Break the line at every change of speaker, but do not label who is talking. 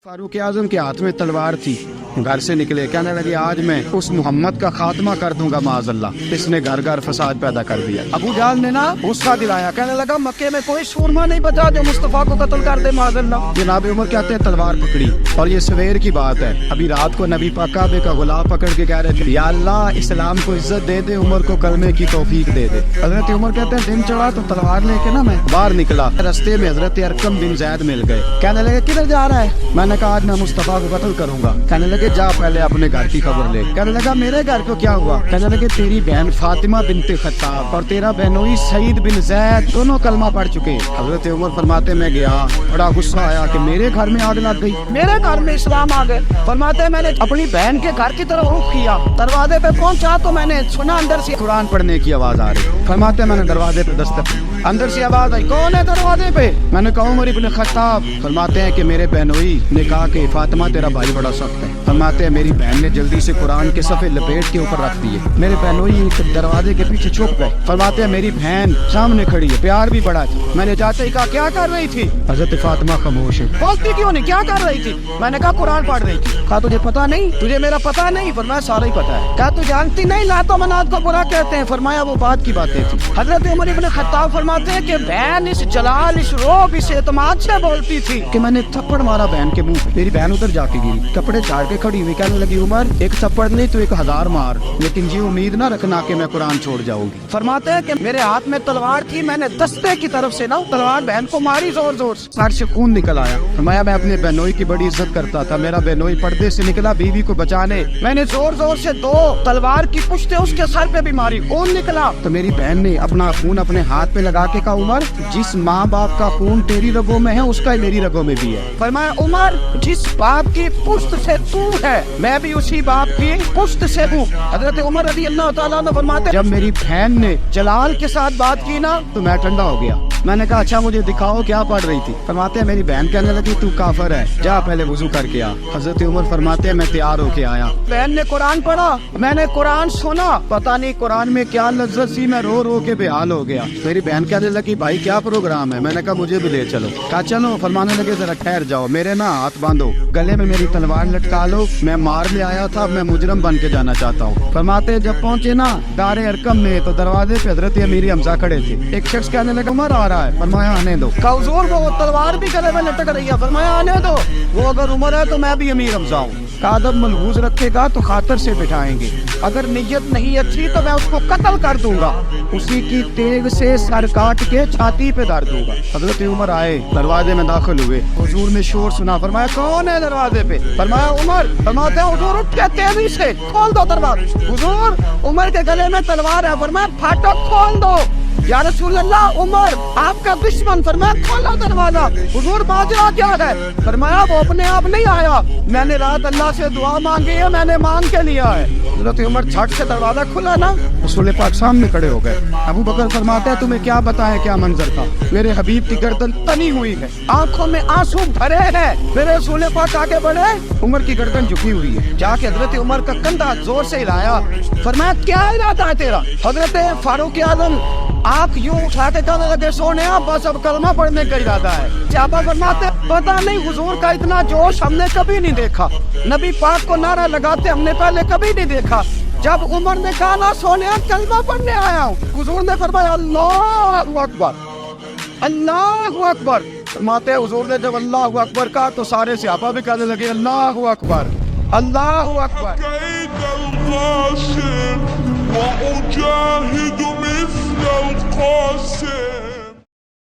फारूक आजम के हाथ में तलवार थी, घर से निकले, कहने लगे आज मैं उस मोहम्मद का खात्मा कर दूंगा माज़अल्लाह। इसने घर घर फसाद पैदा कर दिया। अबू जाल ने ना गुस्सा दिलाया, कहने लगा मक्के में कोई सूरमा नहीं बचा जो मुस्तफा को कत्ल कर दे माज़अल्लाह। जनाब उमर कहते हैं तलवार पकड़ी, और ये सवेर की बात है, अभी रात को नबी पाक काबे का गुलाब पकड़ के कह रहे थे या अल्लाह इस्लाम को इज्जत दे दे, उमर को कलमे की तौफीक दे दे। हजरत उमर कहते हैं दिन चढ़ा तो तलवार लेके ना मैं बाहर निकला, रस्ते में हजरत अरकम बिन ज़ैद मिल गए। कहने लगे किधर जा रहा है? मैंने कहा आज मैं मुस्तफा को कत्ल करूंगा। कहने लगे जा पहले अपने घर की खबर ले। कहने लगा मेरे घर को क्या हुआ? कहने लगे तेरी बहन फातिमा बिनते खत्ताब और तेरा बहनोई सईद बिन ज़ैद दोनों कलमा पढ़ चुके। हजरत उमर फरमाते मैं गया, बड़ा गुस्सा आया कि मेरे घर में आग लग गई, मेरे घर में इस्लाम आ गए। फरमाते मैंने अपनी बहन के घर की तरफ रुख किया, दरवाजे पे पहुंचा तो मैंने सुना अंदर से कुरान पढ़ने की आवाज आ रही। फरमाते मैंने दरवाजे पे दस्तक, अंदर से आवाज आई कौन है दरवाजे पे? मैंने कहा उमर इब्न खत्ताब। फरमाते हैं कि मेरे बहनोई ने कहा कि फातिमा तेरा भाई बड़ा सख्त है। फरमाते हैं मेरी बहन ने जल्दी से कुरान के सफ़े लपेट के ऊपर रख दिए, मेरे बहनोई दरवाजे के पीछे छुप गए। फरमाते हैं मेरी बहन सामने खड़ी है, प्यार भी बड़ा था। मैंने जाते ही कहा क्या कर रही थी? हजरत फातिमा खामोश है। बोलती क्यों नहीं, क्या कर रही थी? मैंने कहा कुरान पढ़ रही थी। कहा तुझे पता नहीं? तुझे मेरा पता नहीं? फरमाया सारा ही पता है। कहा तू जानती नहीं लातो मनात को बुरा कहते हैं? फरमाया वो बात की बातें थी। हजरत उमर इब्न खत्ताब फरमाते हैं कि बहन इस जलाल इस रोब इस एतमाद से बोलती थी कि मैंने थप्पड़ मारा बहन के मुंह पे। मेरी बहन उधर जाके गिरी, कपड़े झाड़ के खड़ी हुई, कहने लगी उमर एक थप्पड़ नहीं तो 1000 मार, लेकिन ये उम्मीद ना रखना कि मैं कुरान छोड़ जाऊंगी। फरमाते हैं कि मेरे हाथ में तलवार थी, मैंने दस्ते की तरफ से ना तलवार बहन को मारी जोर जोर से, सर से खून निकल आया। फरमाया मैं अपने बहनोई की बड़ी इज्जत करता था, मेरा बहनोई पर्दे से निकला बीवी को बचाने, मैंने जोर जोर से 2 तलवार की पुश्तें उसके सर पे भी मारी, खून निकला। तो मेरी बहन ने अपना खून अपने हाथ पे लगा के कहा उमर जिस माँ बाप का खून तेरी रगों में है उसका ही मेरी रगों में भी है। फरमाया उमर जिस बाप की पुश्त से तू है मैं भी उसी बाप की पुश्त से हूँ। हजरत उमर रज़ी अल्लाह तआला अन्हु फरमाते जब मेरी बहन ने जलाल के साथ बात की ना तो मैं ठंडा हो गया। मैंने कहा अच्छा मुझे दिखाओ क्या पढ़ रही थी? फरमाते हैं मेरी बहन कहने लगी तू काफिर है, जा पहले वुजू करके आ। हजरत उमर फरमाते हैं मैं तैयार होके आया, बहन ने कुरान पढ़ा, मैंने कुरान सुना, पता नहीं कुरान में क्या लज्जत सी, मैं रो रो के बेहाल हो गया। मेरी बहन कहने लगी भाई क्या प्रोग्राम है? मैंने कहा मुझे भी ले चलो। कहा चलो। फरमाने लगे जरा ठहर जाओ, मेरे ना हाथ बांधो, गले में मेरी तलवार लटका लो, मैं मार ले आया था, मैं मुजरम बन के जाना चाहता हूँ। फरमाते जब पहुंचे ना दारे अरकम में तो दरवाजे पे हजरत अमीर हमजा खड़े थे। एक शख्स कहने लगा उमर आ रहा है। फरमाया आने दो। कहा हुजूर वो तलवार भी गले में लटक रही है। फरमाया आने दो, वो अगर उमर है तो मैं भी अमीर हमजा हूँ। कहा अदब मलहूज रखेगा तो खातर से बिठाएंगे, अगर नीयत नहीं अच्छी तो मैं उसको कत्ल कर दूंगा, उसी की तेग से सर काट के छाती पे धर दूंगा। हजरत उमर आए, दरवाजे में दाखिल हुए, हुजूर ने शोर सुना। फरमाया कौन है दरवाजे पे? फरमाया उमर। फरमाते हैं हुजूर उठ के तेजी से खोल दो दरवाजा। हुजूर उमर के गले में तलवार है। फरमाया फाटक खोल दो। या रसूल अल्लाह उमर आपका दुश्मन। फरमाया खोलो दरवाजा। हुजूर माजरा क्या है? फरमाया वो अपने आप नहीं आया, मैंने रात अल्लाह से दुआ मांगी है, मैंने मांग के लिया है। हजरत उमर झट से दरवाजा खुला ना, रसूल पाक सामने खड़े हो गए। अबू बकर फरमाते हैं तुम्हें क्या बताएं क्या मंजर था? मेरे हबीब की गर्दन तनी हुई है, आंखों में आंसू भरे हैं, मेरे रसूल पाक आगे बढ़े, उमर की गर्दन झुकी हुई है। जाके हजरत उमर का कंधा जोर से हिलाया। फरमाया क्या इरादा है तेरा? हजरत फारूक आजम आंख यूं उठा के कहने लगे सोने बस अब कलमा पढ़ने का इरादा है। सहाबा फरमाते पता नहीं हुजूर का इतना जोश हमने कभी नहीं देखा, नबी पाक को नारा लगाते हमने पहले कभी नहीं देखा। जब उमर ने कहा ना सोने कलमा पढ़ने आया हूँ, हुजूर ने फरमाया अल्लाहु अकबर अल्लाहु अकबर। फरमाते हुजूर ने जब अल्लाहु अकबर कहा तो सारे सहाबा भी कहने लगे अल्लाहु अकबर अल्लाहु अकबर।